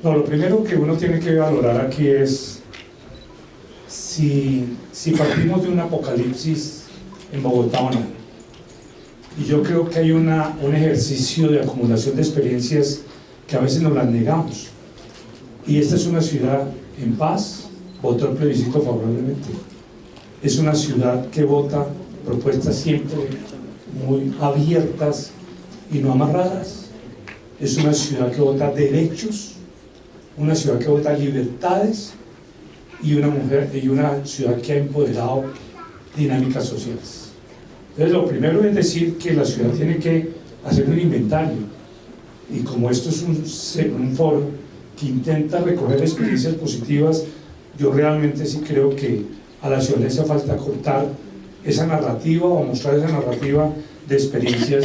No, lo primero que uno tiene que valorar aquí es si partimos de un apocalipsis en Bogotá o no. Y yo creo que hay un ejercicio de acumulación de experiencias que a veces nos las negamos. Y esta es una ciudad en paz, votó el plebiscito favorablemente. Es una ciudad que vota propuestas siempre muy abiertas y no amarradas. Es una ciudad que vota derechos, una ciudad que vota libertades y una ciudad que ha empoderado dinámicas sociales. Entonces, lo primero es decir que la ciudad tiene que hacer un inventario, y como esto es un foro que intenta recoger experiencias positivas, yo realmente sí creo que a la ciudad le hace falta cortar esa narrativa o mostrar esa narrativa de experiencias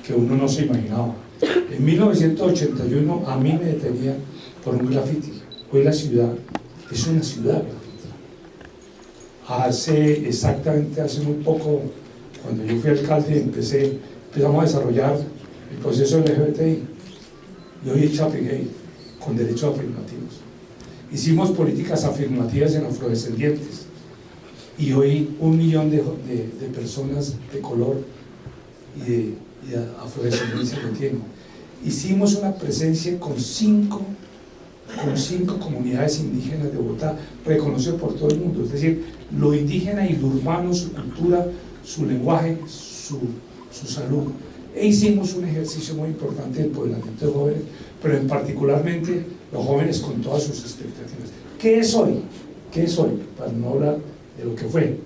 que uno no se imaginaba. En 1981 a mí me detenían por un graffiti. Hoy la ciudad es una ciudad grafitera. Hace muy poco, cuando yo fui alcalde, empezamos a desarrollar el proceso LGBTI. Y hoy es Chapigay, con derechos afirmativos. Hicimos políticas afirmativas en afrodescendientes. Y hoy 1 millón de personas de color y de afrodescendencia lo tienen. Hicimos una presencia con cinco comunidades indígenas de Bogotá, reconocidas por todo el mundo. Es decir, lo indígena y lo urbano, su cultura, su lenguaje, su salud. E hicimos un ejercicio muy importante de empoderamiento de jóvenes, pero en particularmente los jóvenes con todas sus expectativas. ¿Qué es hoy? ¿Qué es hoy? Para no hablar de lo que fue.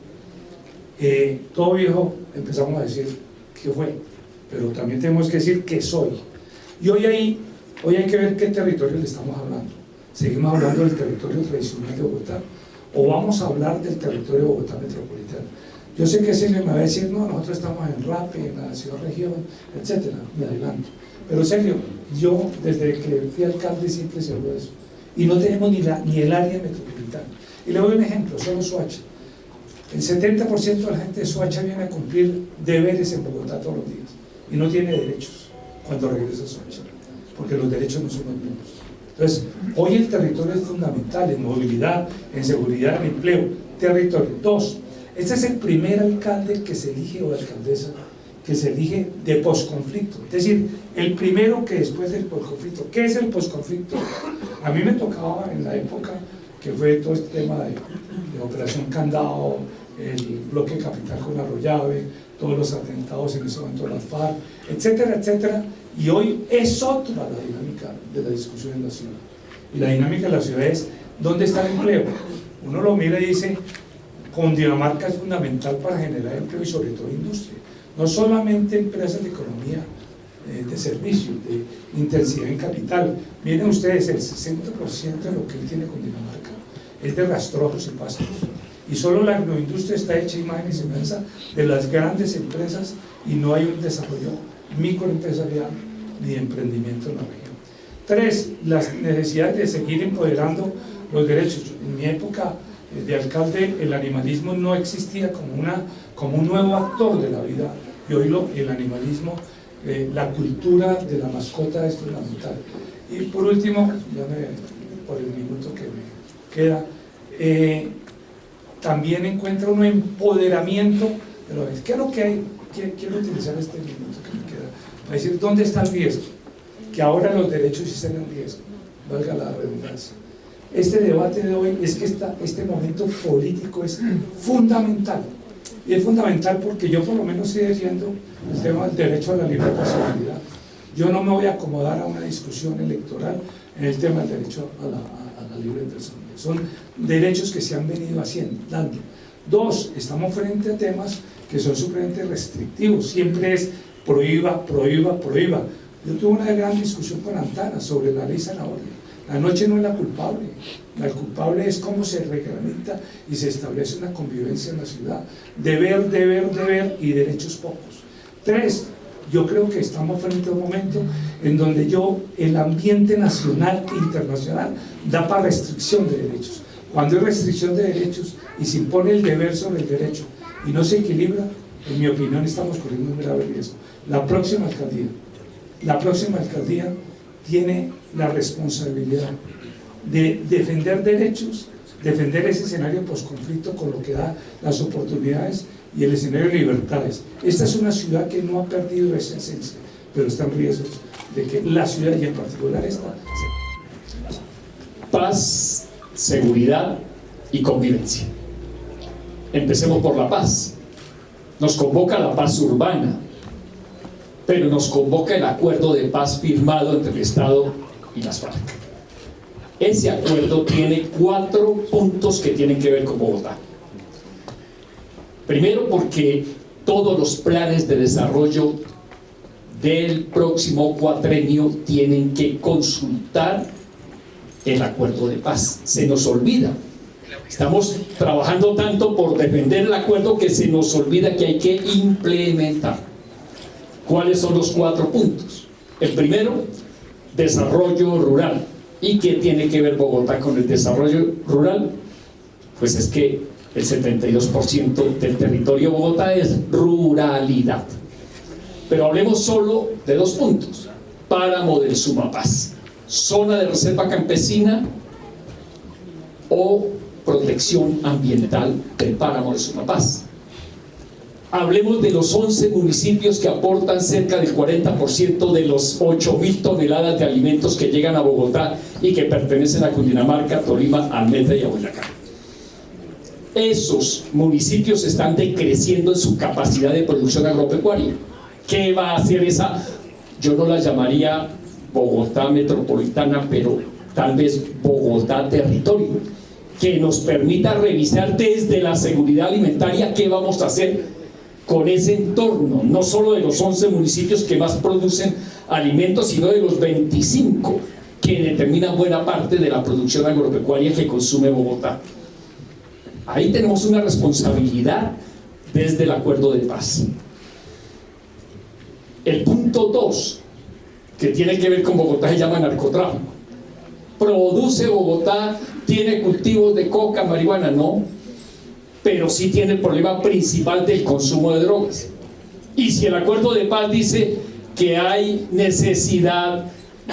Todo viejo empezamos a decir qué fue, pero también tenemos que decir qué soy. Y hoy hay que ver qué territorio le estamos hablando. ¿Seguimos hablando del territorio tradicional de Bogotá o vamos a hablar del territorio de Bogotá metropolitana? Yo sé que Sergio me va a decir, no, nosotros estamos en RAPE, en la ciudad región, etcétera, me adelanto. Pero Sergio, yo desde que fui alcalde siempre se habló de eso. Y no tenemos ni el área metropolitana. Y le doy un ejemplo, solo Soacha. El 70% de la gente de Soacha viene a cumplir deberes en Bogotá todos los días y no tiene derechos cuando regresa a Soacha, porque los derechos no son los mismos. Entonces, hoy el territorio es fundamental en movilidad, en seguridad, en empleo, territorio. 2, este es el primer alcalde que se elige, o alcaldesa, que se elige de posconflicto, es decir, el primero que después del posconflicto. ¿Qué es el posconflicto? A mí me tocaba en la época que fue todo este tema de Operación Candado, el bloque capital con Arroyave, todos los atentados en ese momento de las FARC, etcétera, etcétera. Y hoy es otra la dinámica de la discusión en la ciudad. Y la dinámica de la ciudad es, ¿dónde está el empleo? Uno lo mira y dice, Cundinamarca es fundamental para generar empleo y sobre todo industria. No solamente empresas de economía, de servicios, de intensidad en capital. Miren ustedes, el 60% de lo que hoy tiene Cundinamarca es de rastrojos y pastos. Y solo la agroindustria está hecha imagen y semejanza de las grandes empresas y no hay un desarrollo microempresarial ni de emprendimiento en la región. 3, las necesidades de seguir empoderando los derechos. En mi época de alcalde, el animalismo no existía como un nuevo actor de la vida, y hoy el animalismo, la cultura de la mascota es fundamental. Y por último, por el minuto que me queda, también encuentra un empoderamiento de los jóvenes. ¿Qué es lo que hay? Quiero utilizar este minuto que me queda para decir dónde está el riesgo, que ahora los derechos sí están en riesgo, valga la redundancia. Este debate de hoy es que este momento político es fundamental, y es fundamental porque yo por lo menos estoy defiendo el tema del derecho a la libre personalidad. Yo no me voy a acomodar a una discusión electoral en el tema del derecho a la libre personalidad. Son derechos que se han venido dando. 2, estamos frente a temas que son supremamente restrictivos, siempre es prohíba, prohíba, prohíba. Yo tuve una gran discusión con Antana sobre la ley Zanahoria. La noche no es la culpable, la culpable es cómo se reglamenta y se establece una convivencia en la ciudad. Deber, deber, deber y derechos pocos. 3, yo creo que estamos frente a un momento en donde el ambiente nacional e internacional da para restricción de derechos. Cuando hay restricción de derechos y se impone el deber sobre el derecho y no se equilibra, en mi opinión estamos corriendo un grave riesgo. La próxima alcaldía tiene la responsabilidad de defender derechos, defender ese escenario posconflicto con lo que da las oportunidades y el escenario de libertades. Esta es una ciudad que no ha perdido esa esencia, pero está en riesgo de que la ciudad, y en particular esta, paz, seguridad y convivencia. Empecemos por la paz. Nos convoca la paz urbana, pero nos convoca el acuerdo de paz firmado entre el Estado y las FARC. Ese acuerdo tiene 4 puntos que tienen que ver con Bogotá. Primero, porque todos los planes de desarrollo del próximo cuatrenio tienen que consultar el acuerdo de paz. Se nos olvida. Estamos trabajando tanto por defender el acuerdo que se nos olvida que hay que implementar. ¿Cuáles son los 4 puntos? El primero, desarrollo rural. ¿Y qué tiene que ver Bogotá con el desarrollo rural? Pues es que el 72% del territorio de Bogotá es ruralidad. Pero hablemos solo de 2 puntos. Páramo del Sumapaz, zona de reserva campesina o protección ambiental del páramo del Sumapaz. Hablemos de los 11 municipios que aportan cerca del 40% de los 8.000 toneladas de alimentos que llegan a Bogotá y que pertenecen a Cundinamarca, Tolima, Almendra y a Boyacá. Esos municipios están decreciendo en su capacidad de producción agropecuaria. ¿Qué va a hacer esa? Yo no la llamaría Bogotá metropolitana, pero tal vez Bogotá territorio, que nos permita revisar desde la seguridad alimentaria qué vamos a hacer con ese entorno, no solo de los 11 municipios que más producen alimentos, sino de los 25 que determinan buena parte de la producción agropecuaria que consume Bogotá. Ahí tenemos una responsabilidad desde el acuerdo de paz. El punto 2, que tiene que ver con Bogotá, se llama narcotráfico. ¿Produce Bogotá? ¿Tiene cultivos de coca, marihuana? No, pero sí tiene el problema principal del consumo de drogas. Y si el acuerdo de paz dice que hay necesidad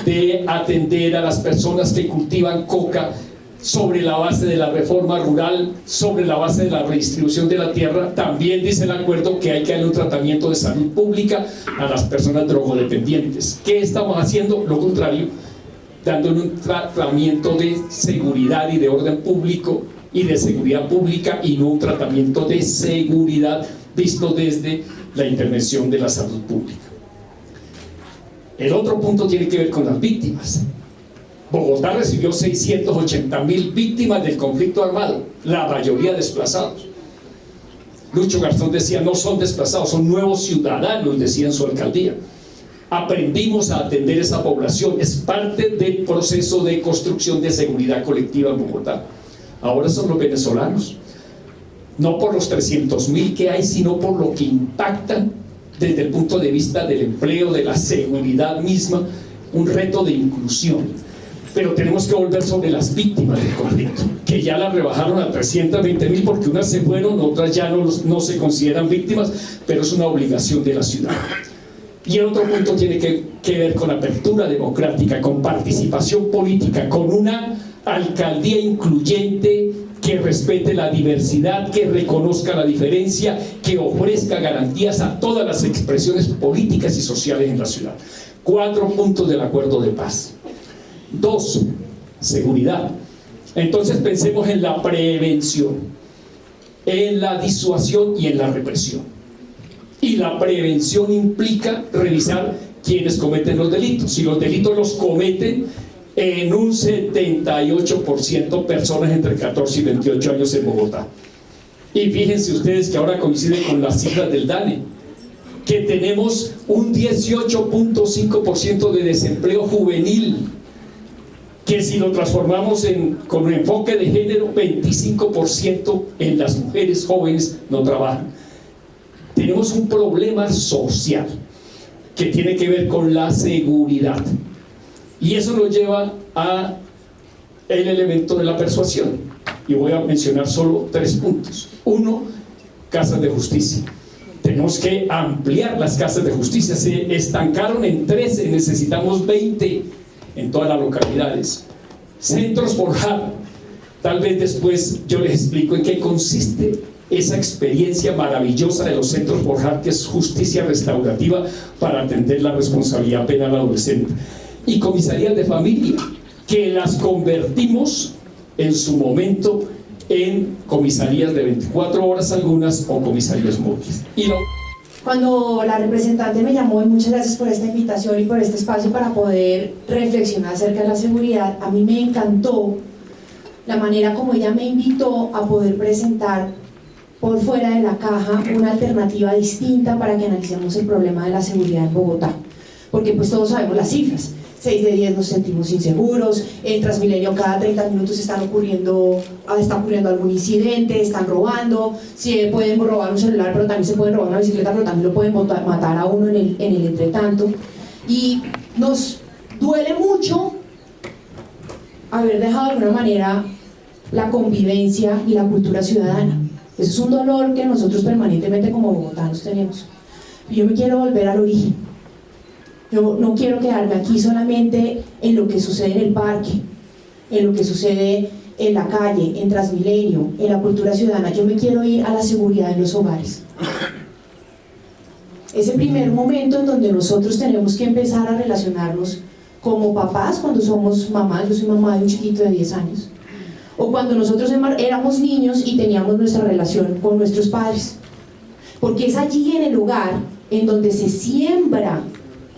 de atender a las personas que cultivan coca sobre la base de la reforma rural, sobre la base de la redistribución de la tierra, también dice el acuerdo que hay que darle un tratamiento de salud pública a las personas drogodependientes. ¿Qué estamos haciendo? Lo contrario, dándole un tratamiento de seguridad y de orden público y de seguridad pública, y no un tratamiento de seguridad visto desde la intervención de la salud pública. El otro punto tiene que ver con las víctimas. Bogotá recibió 680.000 víctimas del conflicto armado, la mayoría desplazados. Lucho Garzón decía, no son desplazados, son nuevos ciudadanos, decía en su alcaldía. Aprendimos a atender esa población, es parte del proceso de construcción de seguridad colectiva en Bogotá. Ahora son los venezolanos, no por los 300.000 que hay, sino por lo que impactan desde el punto de vista del empleo, de la seguridad misma, un reto de inclusión. Pero tenemos que volver sobre las víctimas del conflicto, que ya las rebajaron a 320.000 porque unas se fueron, otras ya no se consideran víctimas, pero es una obligación de la ciudad. Y el otro punto tiene que ver con apertura democrática, con participación política, con una alcaldía incluyente que respete la diversidad, que reconozca la diferencia, que ofrezca garantías a todas las expresiones políticas y sociales en la ciudad. 4 puntos del acuerdo de paz. 2, seguridad. Entonces pensemos en la prevención, en la disuasión y en la represión. Y la prevención implica revisar quiénes cometen los delitos. Si los delitos los cometen en un 78% personas entre 14 y 28 años en Bogotá. Y fíjense ustedes que ahora coincide con las cifras del DANE, que tenemos un 18.5% de desempleo juvenil, que si lo transformamos con un enfoque de género, 25% en las mujeres jóvenes no trabajan. Tenemos un problema social que tiene que ver con la seguridad, y eso nos lleva a el elemento de la persuasión, y voy a mencionar solo 3 puntos. 1, casas de justicia. Tenemos que ampliar las casas de justicia, se estancaron en 13, necesitamos 20. en todas las localidades. Centros Forjar, tal vez después yo les explico en qué consiste esa experiencia maravillosa de los centros Forjar, que es justicia restaurativa para atender la responsabilidad penal adolescente. Y comisarías de familia, que las convertimos en su momento en comisarías de 24 horas algunas o comisarías móviles. Cuando la representante me llamó, y muchas gracias por esta invitación y por este espacio para poder reflexionar acerca de la seguridad, a mí me encantó la manera como ella me invitó a poder presentar por fuera de la caja una alternativa distinta para que analicemos el problema de la seguridad en Bogotá, porque pues todos sabemos las cifras. 6 de 10 nos sentimos inseguros, en Transmilenio cada 30 minutos está ocurriendo algún incidente, están robando, pueden robar un celular, pero también se pueden robar una bicicleta, pero también lo pueden matar a uno en el entretanto. Y nos duele mucho haber dejado de alguna manera la convivencia y la cultura ciudadana. Eso es un dolor que nosotros permanentemente como bogotanos tenemos. Y yo me quiero volver al origen. Yo no quiero quedarme aquí solamente en lo que sucede en el parque, en lo que sucede en la calle, en Transmilenio, en la cultura ciudadana. Yo me quiero ir a la seguridad en los hogares. Ese primer momento en donde nosotros tenemos que empezar a relacionarnos como papás cuando somos mamás. Yo soy mamá de un chiquito de 10 años. O cuando nosotros éramos niños y teníamos nuestra relación con nuestros padres. Porque es allí en el hogar en donde se siembra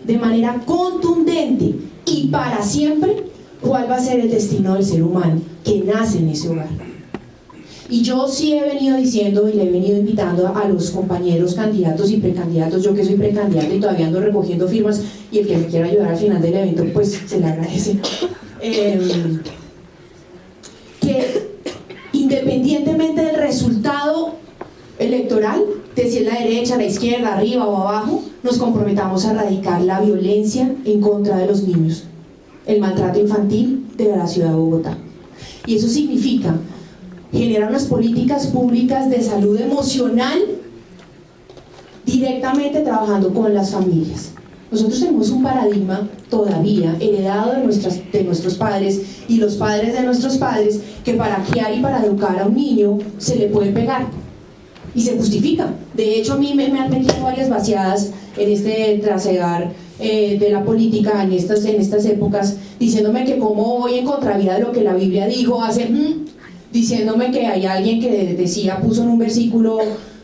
de manera contundente y para siempre cuál va a ser el destino del ser humano que nace en ese hogar. Y yo sí he venido diciendo y le he venido invitando a los compañeros candidatos y precandidatos, yo que soy precandidata y todavía ando recogiendo firmas, y el que me quiera ayudar al final del evento pues se le agradece, que independientemente del resultado electoral, de si es la derecha, la izquierda, arriba o abajo, nos comprometamos a erradicar la violencia en contra de los niños, el maltrato infantil de la ciudad de Bogotá. Y eso significa generar unas políticas públicas de salud emocional directamente trabajando con las familias. Nosotros tenemos un paradigma todavía heredado de nuestros padres y los padres de nuestros padres, que para criar y para educar a un niño se le puede pegar y se justifica. De hecho, a mí me han metido varias vaciadas en este trasegar de la política en estas épocas, diciéndome que cómo voy en contravía de lo que la Biblia dijo diciéndome que hay alguien que puso en un versículo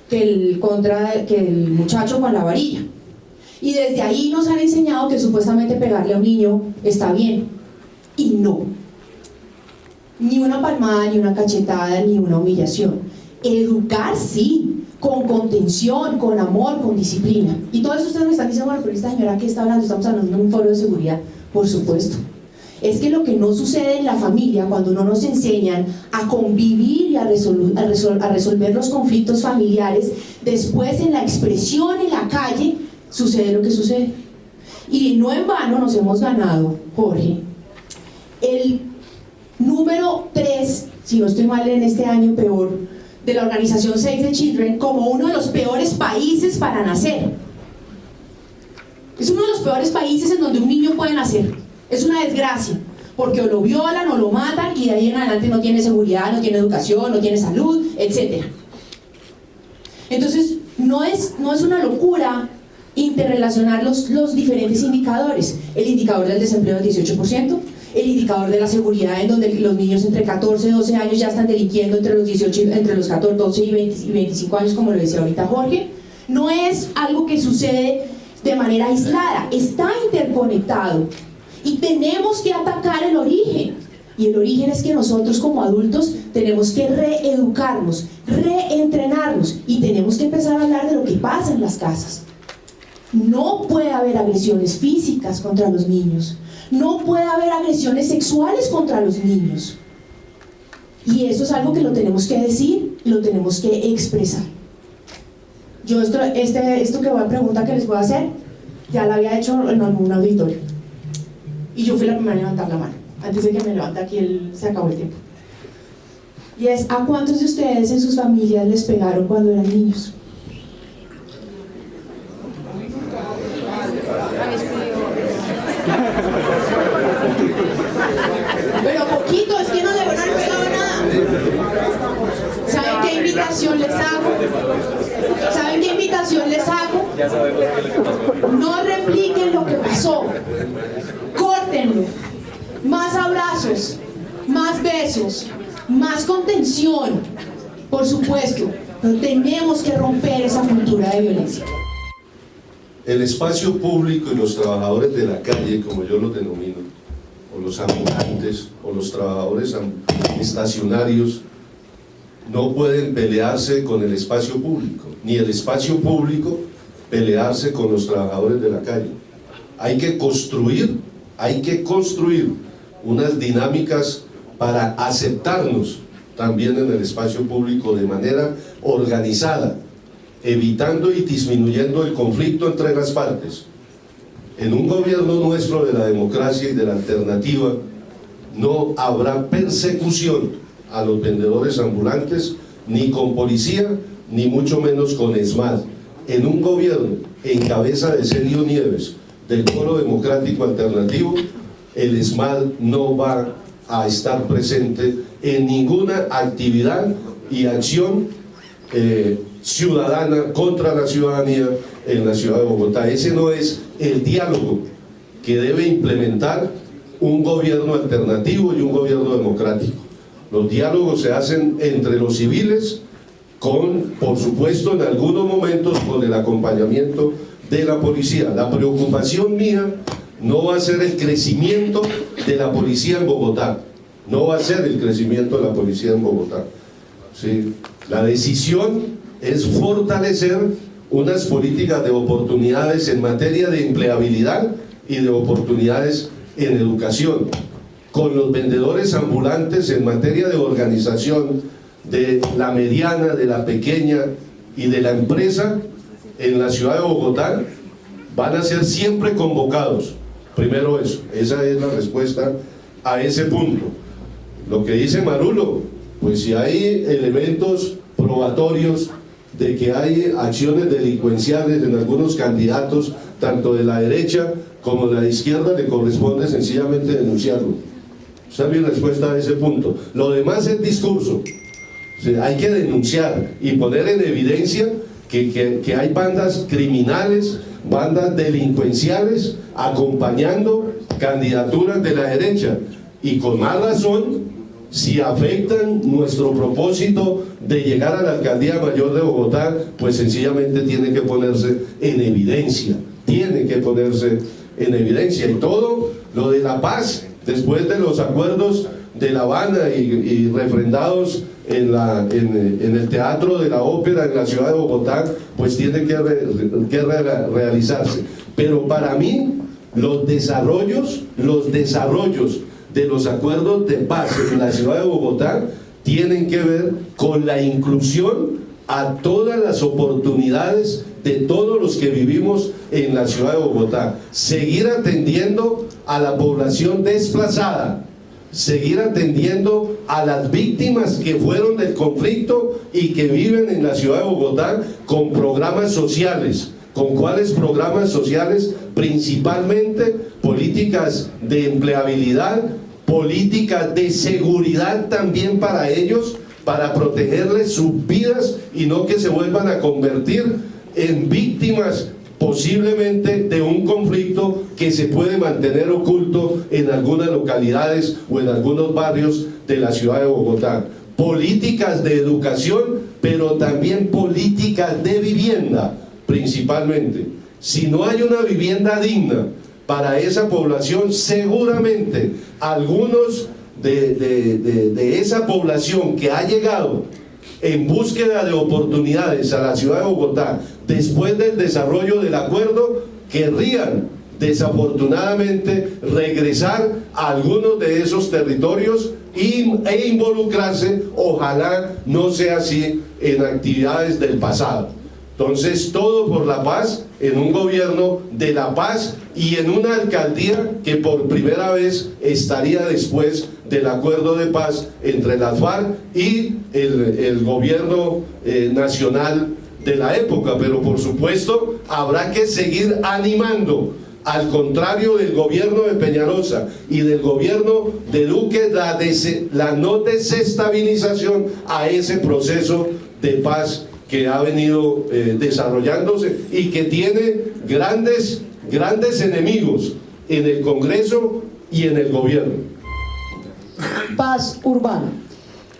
que el muchacho con la varilla. Y desde ahí nos han enseñado que supuestamente pegarle a un niño está bien. Y no. Ni una palmada, ni una cachetada, ni una humillación. Educar sí, con contención, con amor, con disciplina. Y todo eso ustedes me están diciendo, bueno, pero esta señora que está hablando, estamos hablando de un foro de seguridad. Por supuesto. Es que lo que no sucede en la familia, cuando no nos enseñan a convivir y a resolver los conflictos familiares, después en la expresión en la calle, sucede lo que sucede. Y no en vano nos hemos ganado, Jorge, el número 3, si no estoy mal en este año peor, de la organización Save the Children como uno de los peores países para nacer. Es uno de los peores países en donde un niño puede nacer. Es una desgracia, porque o lo violan o lo matan y de ahí en adelante no tiene seguridad, no tiene educación, no tiene salud, etc. Entonces, no es una locura interrelacionar los diferentes indicadores. El indicador del desempleo del 18%, el indicador de la seguridad en donde los niños entre 14 y 12 años ya están delinquiendo entre los 14, 12 y 25 años, como lo decía ahorita Jorge. No es algo que sucede de manera aislada, está interconectado. Y tenemos que atacar el origen. Y el origen es que nosotros como adultos tenemos que reeducarnos, reentrenarnos, y tenemos que empezar a hablar de lo que pasa en las casas. No puede haber agresiones físicas contra los niños. No puede haber agresiones sexuales contra los niños. Y eso es algo que lo tenemos que decir y lo tenemos que expresar. Yo esto que va a pregunta que les voy a hacer, ya la había hecho en algún auditorio. Y yo fui la primera a levantar la mano. Antes de que me levante aquí, se acabó el tiempo. Y es, ¿a cuántos de ustedes en sus familias les pegaron cuando eran niños? No repliquen lo que pasó. Córtenlo. Más abrazos, más besos, más contención, por supuesto, pero tenemos que romper esa cultura de violencia. El espacio público y los trabajadores de la calle, como yo los denomino, o los ambulantes, o los trabajadores estacionarios, no pueden pelearse con el espacio público, ni el espacio público pelearse con los trabajadores de la calle. Hay que construir unas dinámicas para aceptarnos también en el espacio público de manera organizada, evitando y disminuyendo el conflicto entre las partes. En un gobierno nuestro de la democracia y de la alternativa no habrá persecución a los vendedores ambulantes, ni con policía, ni mucho menos con ESMAD. En un gobierno en cabeza de Sergio Nieves, del Polo Democrático Alternativo, el ESMAD no va a estar presente en ninguna actividad y acción ciudadana contra la ciudadanía en la ciudad de Bogotá. Ese no es el diálogo que debe implementar un gobierno alternativo y un gobierno democrático. Los diálogos se hacen entre los civiles, por supuesto, en algunos momentos con el acompañamiento de la policía. La preocupación mía no va a ser el crecimiento de la policía en Bogotá, no va a ser el crecimiento de la policía en Bogotá. ¿Sí? La decisión es fortalecer unas políticas de oportunidades en materia de empleabilidad y de oportunidades en educación, con los vendedores ambulantes en materia de organización de la mediana, de la pequeña y de la empresa en la ciudad de Bogotá, van a ser siempre convocados. Primero eso, esa es la respuesta a ese punto. Lo que dice Marulo, pues si hay elementos probatorios de que hay acciones delincuenciales en algunos candidatos, tanto de la derecha como de la izquierda, le corresponde sencillamente denunciarlo. Esa es mi respuesta a ese punto. Lo demás es discurso. O sea, hay que denunciar y poner en evidencia que hay bandas criminales, bandas delincuenciales acompañando candidaturas de la derecha, y con más razón si afectan nuestro propósito de llegar a la alcaldía mayor de Bogotá, pues sencillamente tiene que ponerse en evidencia, y todo lo de la paz, después de los acuerdos de La Habana y refrendados en el Teatro de la Ópera en la ciudad de Bogotá, pues tiene que realizarse. Pero para mí los desarrollos de los acuerdos de paz en la ciudad de Bogotá tienen que ver con la inclusión a todas las oportunidades de todos los que vivimos en la ciudad de Bogotá, seguir atendiendo a la población desplazada, seguir atendiendo a las víctimas que fueron del conflicto y que viven en la ciudad de Bogotá con programas sociales. ¿Con cuáles programas sociales? Principalmente políticas de empleabilidad, políticas de seguridad también para ellos, para protegerles sus vidas y no que se vuelvan a convertir en víctimas posiblemente de un conflicto que se puede mantener oculto en algunas localidades o en algunos barrios de la ciudad de Bogotá. Políticas de educación, pero también políticas de vivienda, principalmente. Si no hay una vivienda digna para esa población, seguramente algunos de esa población que ha llegado en búsqueda de oportunidades a la ciudad de Bogotá después del desarrollo del acuerdo, querrían desafortunadamente regresar a algunos de esos territorios e involucrarse, ojalá no sea así, en actividades del pasado. Entonces, todo por la paz, en un gobierno de la paz y en una alcaldía que por primera vez estaría después del acuerdo de paz entre las FARC y el gobierno nacional de la época. Pero por supuesto habrá que seguir animando, al contrario del gobierno de Peñalosa y del gobierno de Duque, la no desestabilización a ese proceso de paz que ha venido desarrollándose y que tiene grandes enemigos en el Congreso y en el gobierno. Paz urbana.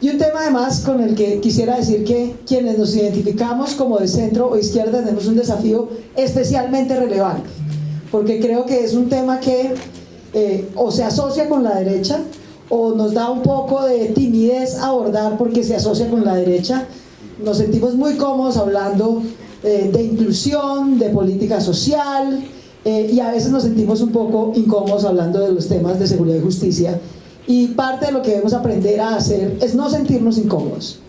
Y un tema además con el que quisiera decir que quienes nos identificamos como de centro o izquierda tenemos un desafío especialmente relevante, porque creo que es un tema que o se asocia con la derecha o nos da un poco de timidez abordar porque se asocia con la derecha. Nos sentimos muy cómodos hablando de inclusión, de política social, y a veces nos sentimos un poco incómodos hablando de los temas de seguridad y justicia. Y parte de lo que debemos aprender a hacer es no sentirnos incómodos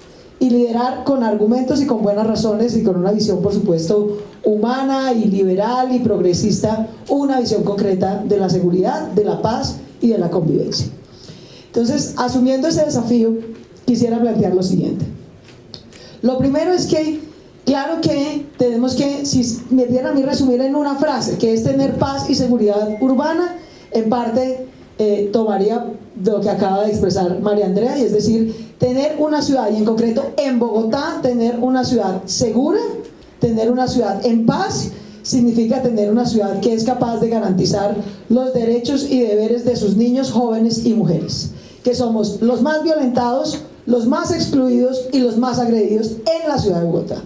y liderar con argumentos y con buenas razones y con una visión, por supuesto, humana y liberal y progresista, una visión concreta de la seguridad, de la paz y de la convivencia. Entonces, asumiendo ese desafío, quisiera plantear lo siguiente. Lo primero es que, claro que tenemos que, si me dieran a mí resumir en una frase, que es tener paz y seguridad urbana, en parte tomaría de lo que acaba de expresar María Andrea, y es decir, tener una ciudad, y en concreto en Bogotá, tener una ciudad segura, tener una ciudad en paz, significa tener una ciudad que es capaz de garantizar los derechos y deberes de sus niños, jóvenes y mujeres, que somos los más violentados, los más excluidos y los más agredidos en la ciudad de Bogotá.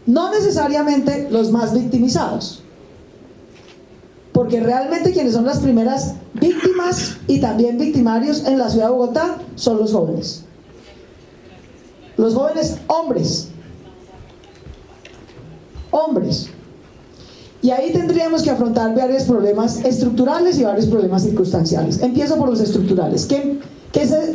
No necesariamente los más victimizados, porque realmente quienes son las primeras víctimas y también victimarios en la ciudad de Bogotá son los jóvenes. Los jóvenes hombres. Y ahí tendríamos que afrontar varios problemas estructurales y varios problemas circunstanciales. Empiezo por los estructurales. ¿Qué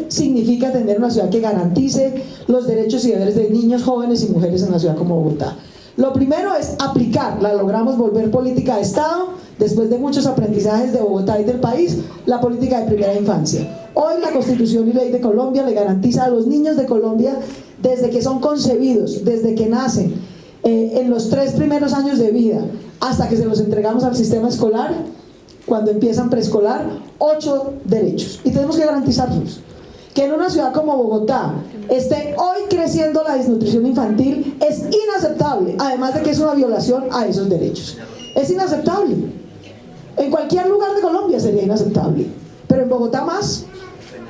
significa tener una ciudad que garantice los derechos y deberes de niños, jóvenes y mujeres en una ciudad como Bogotá? Lo primero es aplicar, la logramos volver política de Estado, después de muchos aprendizajes de Bogotá y del país, la política de primera infancia. Hoy la Constitución y Ley de Colombia le garantiza a los niños de Colombia, desde que son concebidos, desde que nacen, en los 3 primeros años de vida, hasta que se los entregamos al sistema escolar, cuando empiezan preescolar, 8 derechos, y tenemos que garantizarlos. Que en una ciudad como Bogotá esté hoy creciendo la desnutrición infantil es inaceptable, además de que es una violación a esos derechos. Es inaceptable. En cualquier lugar de Colombia sería inaceptable, pero en Bogotá más,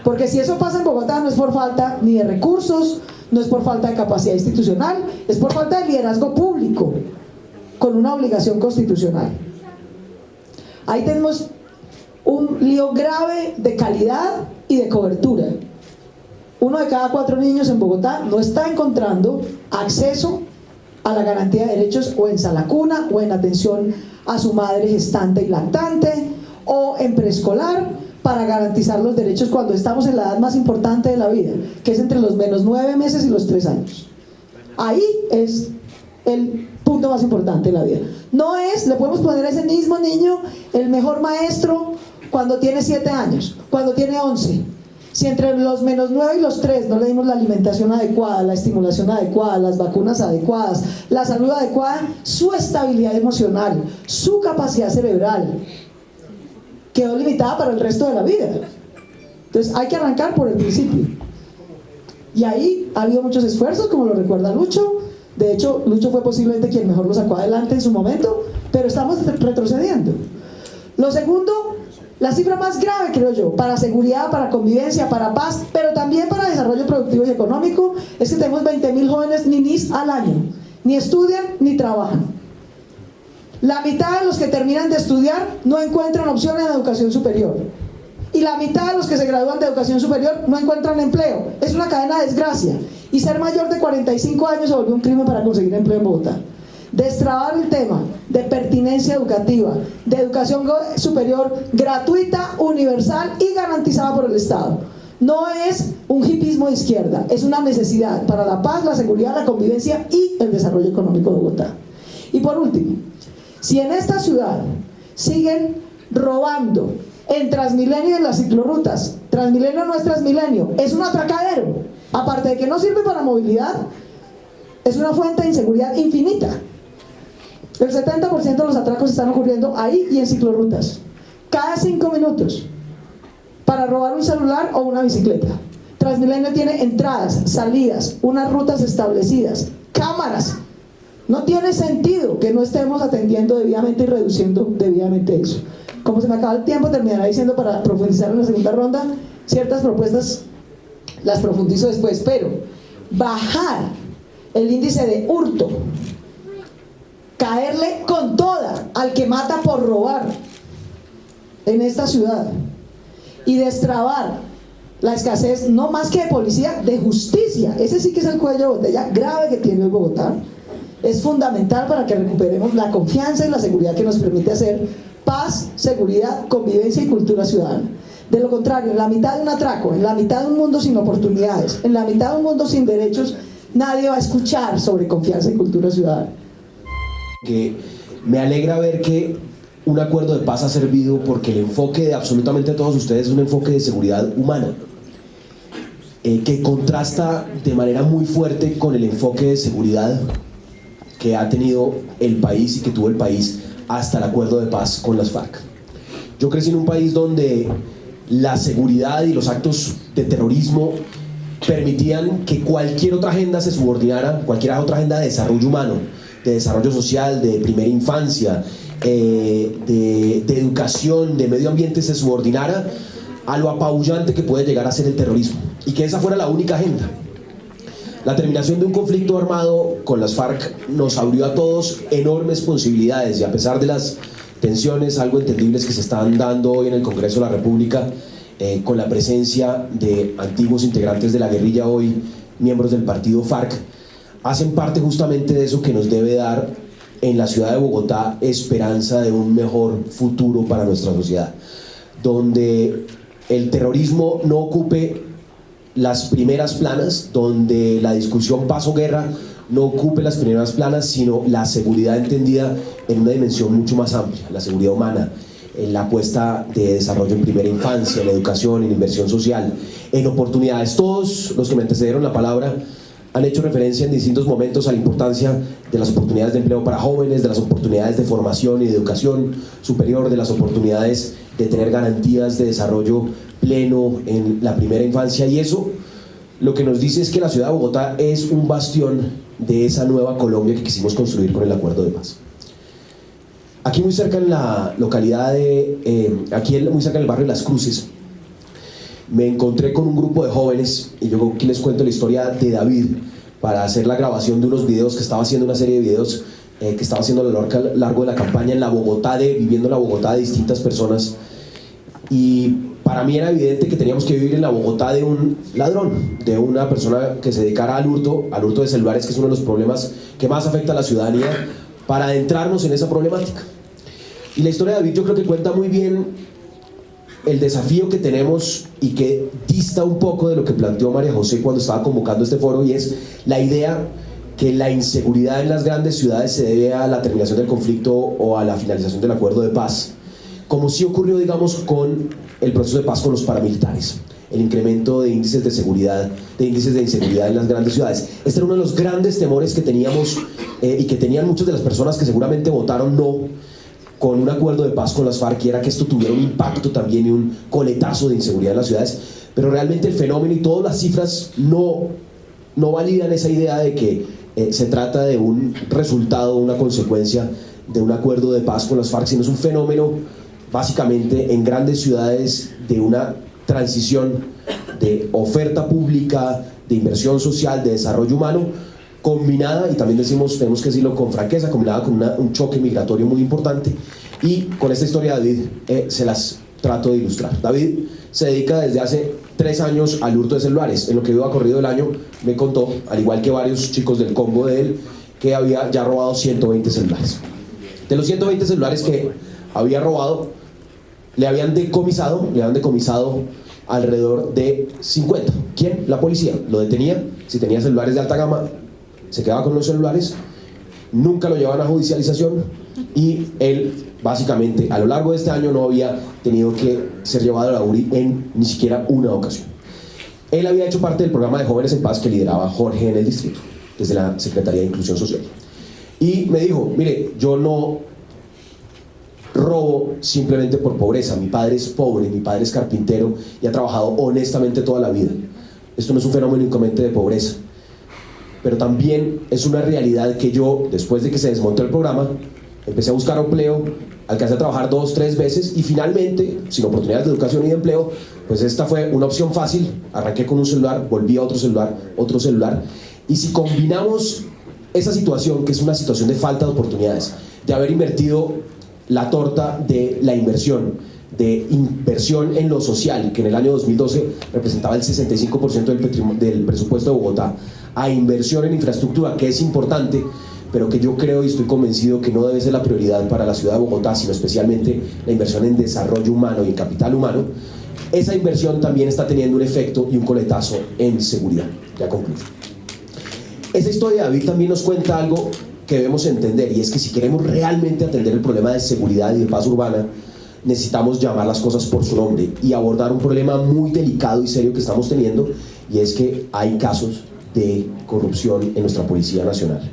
porque si eso pasa en Bogotá no es por falta ni de recursos, no es por falta de capacidad institucional, es por falta de liderazgo público, con una obligación constitucional. Ahí tenemos un lío grave de calidad y de cobertura. 1 de cada 4 niños en Bogotá no está encontrando acceso a la garantía de derechos o en sala cuna o en atención a su madre gestante y lactante o en preescolar para garantizar los derechos cuando estamos en la edad más importante de la vida, que es entre los menos 9 meses y los 3 años. Ahí es el punto más importante de la vida. No es, le podemos poner a ese mismo niño el mejor maestro cuando tiene 7 años, cuando tiene 11. Si entre los menos 9 y los 3 no le dimos la alimentación adecuada, la estimulación adecuada, las vacunas adecuadas, la salud adecuada, su estabilidad emocional, su capacidad cerebral quedó limitada para el resto de la vida. Entonces hay que arrancar por el principio. Y ahí ha habido muchos esfuerzos, como lo recuerda Lucho. De hecho, Lucho fue posiblemente quien mejor lo sacó adelante en su momento, pero estamos retrocediendo. Lo segundo, la cifra más grave, creo yo, para seguridad, para convivencia, para paz, pero también para desarrollo productivo y económico, es que tenemos 20.000 jóvenes ninis al año. Ni estudian ni trabajan. La mitad de los que terminan de estudiar no encuentran opciones en educación superior. Y la mitad de los que se gradúan de educación superior no encuentran empleo. Es una cadena de desgracia. Y ser mayor de 45 años se volvió un crimen para conseguir empleo en Bogotá. Destrabar el tema de pertinencia educativa, de educación superior gratuita, universal y garantizada por el Estado. No es un hipismo de izquierda, es una necesidad para la paz, la seguridad, la convivencia y el desarrollo económico de Bogotá. Y por último, si en esta ciudad siguen robando en Transmilenio y en las ciclorrutas, Transmilenio no es Transmilenio, es un atracadero, aparte de que no sirve para movilidad, es una fuente de inseguridad infinita. El 70% de los atracos están ocurriendo ahí y en ciclorrutas, cada 5 minutos, para robar un celular o una bicicleta. Transmilenio tiene entradas, salidas, unas rutas establecidas, cámaras. No tiene sentido que no estemos atendiendo debidamente y reduciendo debidamente eso. Como se me acaba el tiempo, terminaré diciendo, para profundizar en la segunda ronda, ciertas propuestas las profundizo después, pero bajar el índice de hurto, caerle con toda al que mata por robar en esta ciudad y destrabar la escasez, no más que de policía, de justicia. Ese sí que es el cuello de botella grave que tiene hoy Bogotá. Es fundamental para que recuperemos la confianza y la seguridad que nos permite hacer paz, seguridad, convivencia y cultura ciudadana. De lo contrario, en la mitad de un atraco, en la mitad de un mundo sin oportunidades, en la mitad de un mundo sin derechos, nadie va a escuchar sobre confianza y cultura ciudadana. Que me alegra ver que un acuerdo de paz ha servido, porque el enfoque de absolutamente todos ustedes es un enfoque de seguridad humana, que contrasta de manera muy fuerte con el enfoque de seguridad que ha tenido el país y que tuvo el país hasta el acuerdo de paz con las FARC. Yo crecí en un país donde la seguridad y los actos de terrorismo permitían que cualquier otra agenda se subordinara, cualquier otra agenda de desarrollo humano, de desarrollo social, de primera infancia, de educación, de medio ambiente, se subordinara a lo apabullante que puede llegar a ser el terrorismo, y que esa fuera la única agenda. La terminación de un conflicto armado con las FARC nos abrió a todos enormes posibilidades, y a pesar de las tensiones algo entendibles que se están dando hoy en el Congreso de la República, con la presencia de antiguos integrantes de la guerrilla, hoy miembros del partido FARC, hacen parte justamente de eso que nos debe dar en la ciudad de Bogotá esperanza de un mejor futuro para nuestra sociedad, donde el terrorismo no ocupe las primeras planas, donde la discusión paz o guerra no ocupe las primeras planas, sino la seguridad entendida en una dimensión mucho más amplia, la seguridad humana, en la apuesta de desarrollo en primera infancia, en la educación, en inversión social, en oportunidades. Todos los que me antecedieron la palabra han hecho referencia en distintos momentos a la importancia de las oportunidades de empleo para jóvenes, de las oportunidades de formación y de educación superior, de las oportunidades de tener garantías de desarrollo pleno en la primera infancia, y eso lo que nos dice es que la ciudad de Bogotá es un bastión de esa nueva Colombia que quisimos construir con el acuerdo de paz. Aquí muy cerca en la localidad de, muy cerca en el barrio de Las Cruces, me encontré con un grupo de jóvenes, y yo aquí les cuento la historia de David, para hacer la grabación de unos videos que estaba haciendo, una serie de videos que estaba haciendo a lo largo de la campaña en la Bogotá, viviendo en la Bogotá de distintas personas. Y para mí era evidente que teníamos que vivir en la Bogotá de un ladrón, de una persona que se dedicara al hurto de celulares, que es uno de los problemas que más afecta a la ciudadanía, para adentrarnos en esa problemática. Y la historia de David yo creo que cuenta muy bien el desafío que tenemos, y que dista un poco de lo que planteó María José cuando estaba convocando este foro, y es la idea que la inseguridad en las grandes ciudades se debe a la terminación del conflicto o a la finalización del acuerdo de paz, como sí ocurrió, digamos, con el proceso de paz con los paramilitares, el incremento de índices de seguridad, de índices de inseguridad en las grandes ciudades. Este era uno de los grandes temores que teníamos y que tenían muchas de las personas que seguramente votaron no con un acuerdo de paz con las FARC, y era que esto tuviera un impacto también y un coletazo de inseguridad en las ciudades. Pero realmente el fenómeno y todas las cifras no validan esa idea de que se trata de un resultado, una consecuencia de un acuerdo de paz con las FARC, sino es un fenómeno básicamente en grandes ciudades de una transición de oferta pública, de inversión social, de desarrollo humano, combinada, y también tenemos que decirlo con franqueza, combinada con un choque migratorio muy importante. Y con esta historia David se las trato de ilustrar. David se dedica desde hace 3 años al hurto de celulares. En lo que iba corrido el año me contó, al igual que varios chicos del combo de él, que había ya robado 120 celulares. De los 120 celulares que había robado, le habían decomisado alrededor de 50. ¿Quién? La policía. Lo detenía, si tenía celulares de alta gama, se quedaba con los celulares, nunca lo llevaban a judicialización, y él básicamente a lo largo de este año no había tenido que ser llevado a la URI en ni siquiera una ocasión. Él había hecho parte del programa de Jóvenes en Paz que lideraba Jorge en el distrito, desde la Secretaría de Inclusión Social. Y me dijo, mire, yo no robo simplemente por pobreza, mi padre es pobre, mi padre es carpintero y ha trabajado honestamente toda la vida. Esto no es un fenómeno únicamente de pobreza. pero también es una realidad que yo, después de que se desmontó el programa, empecé a buscar empleo, alcancé a trabajar 2, 3 veces y finalmente, sin oportunidades de educación y de empleo, pues esta fue una opción fácil. Arranqué con un celular, volví a otro celular, y si combinamos esa situación, que es una situación de falta de oportunidades, de haber invertido la torta de la inversión en lo social, que en el año 2012 representaba el 65% del presupuesto de Bogotá, a inversión en infraestructura, que es importante, pero que yo creo y estoy convencido que no debe ser la prioridad para la ciudad de Bogotá, sino especialmente la inversión en desarrollo humano y en capital humano. Esa inversión también está teniendo un efecto y un coletazo en seguridad. Ya concluyo. Esa historia de David también nos cuenta algo que debemos entender, y es que si queremos realmente atender el problema de seguridad y de paz urbana, necesitamos llamar las cosas por su nombre y abordar un problema muy delicado y serio que estamos teniendo, y es que hay casos de corrupción en nuestra Policía Nacional.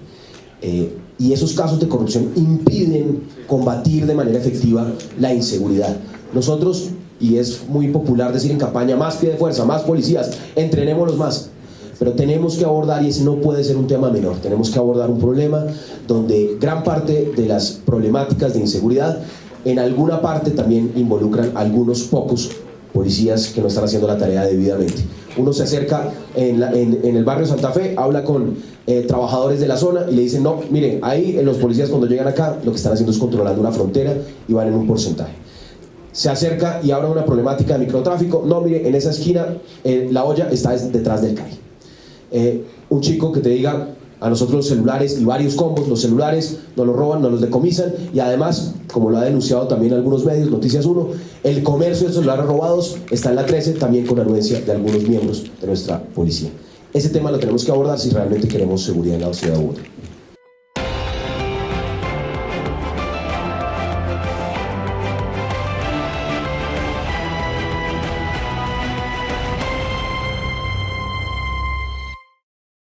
Y esos casos de corrupción impiden combatir de manera efectiva la inseguridad. Nosotros, y es muy popular decir en campaña, más pie de fuerza, más policías, entrenémoslos más, pero tenemos que abordar, y ese no puede ser un tema menor, tenemos que abordar un problema donde gran parte de las problemáticas de inseguridad en alguna parte también involucran a algunos pocos policías que no están haciendo la tarea debidamente. Uno se acerca en el barrio Santa Fe, habla con trabajadores de la zona y le dicen: no, miren, ahí los policías cuando llegan acá lo que están haciendo es controlando una frontera y van en un porcentaje. Se acerca y habla de una problemática de microtráfico: no, mire, en esa esquina la olla está detrás del CAI. Un chico que te diga: a nosotros los celulares y varios combos, los celulares nos los roban, nos los decomisan, y además, como lo ha denunciado también algunos medios, Noticias 1, el comercio de celulares robados está en la 13, también con anuencia de algunos miembros de nuestra policía. Ese tema lo tenemos que abordar si realmente queremos seguridad en la ciudad de Bogotá.